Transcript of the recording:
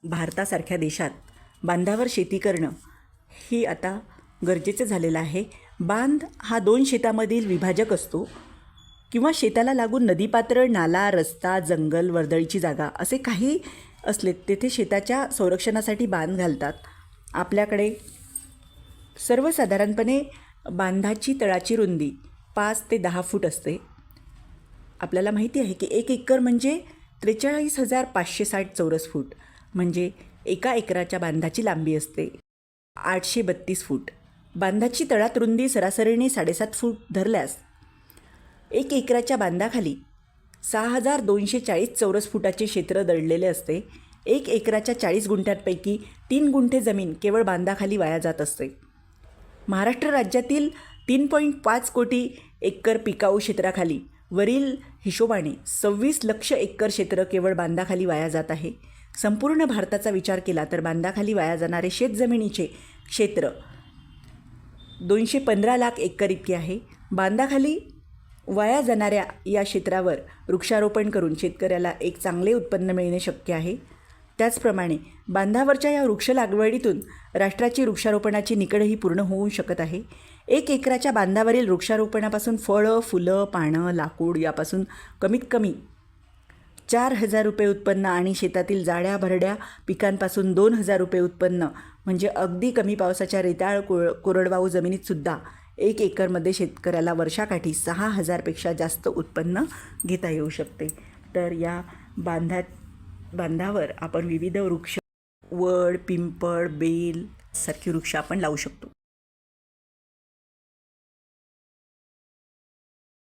भारतासारख्या देशात बांधावर शेती करणं ही आता गरजेचं झालेलं आहे. बांध हा 2 शेतामधील विभाजक असतो किंवा शेताला लागून नदीपात्र, नाला, रस्ता, जंगल, वर्दळीची जागा असे काही असले तेथे शेताच्या संरक्षणासाठी बांध घालतात. आपल्याकडे सर्वसाधारणपणे बांधाची तळाची रुंदी 5 ते 10 फूट असते. आपल्याला माहिती आहे की 1 एकर म्हणजे 43,560 चौरस फूट, म्हणजे 1 एकराच्या बांधाची लांबी असते 832 फूट. बांधाची तळात रुंदी सरासरीने 7.5 फूट धरल्यास 1 एकराच्या बांधाखाली 6,240 चौरस फुटाचे क्षेत्र दडलेले असते. 1 एकराच्या 40 गुंठ्यांपैकी 3 गुंठे जमीन केवळ बांधाखाली वाया जात असते. महाराष्ट्र राज्यातील 3.5 कोटी एकर पिकाऊ क्षेत्राखाली वरील हिशोबाने 26 लक्ष एकर क्षेत्र केवळ बांधाखाली वाया जात आहे. संपूर्ण भारताचा विचार केला तर बांधाखाली वाया जाणारे शेतजमिनीचे क्षेत्र 215 लाख एकर इतके आहे. बांधाखाली वाया जाणाऱ्या या क्षेत्रावर वृक्षारोपण करून शेतकऱ्याला एक चांगले उत्पन्न मिळणे शक्य आहे. त्याचप्रमाणे बांधावरच्या या वृक्ष लागवडीतून राष्ट्राची वृक्षारोपणाची निकडही पूर्ण होऊ शकत आहे. 1 एकराच्या बांधावरील वृक्षारोपणापासून फळं, फुलं, पानं, लाकूड यापासून कमीत कमी 4,000 रुपये उत्पन्न आणि शेतातील जाड्या भरड्या पिकांपासून 2,000 रुपये उत्पन्न, म्हणजे अगदी कमी पावसाच्या रेताळ कोरडवाहू जमिनीतसुद्धा 1 एकरमध्ये शेतकऱ्याला वर्षाकाठी 6,000पेक्षा जास्त उत्पन्न घेता येऊ शकते. तर या बांधावर आपण विविध वृक्ष, वड, पिंपळ, बेल सारखी वृक्ष आपण लावू शकतो.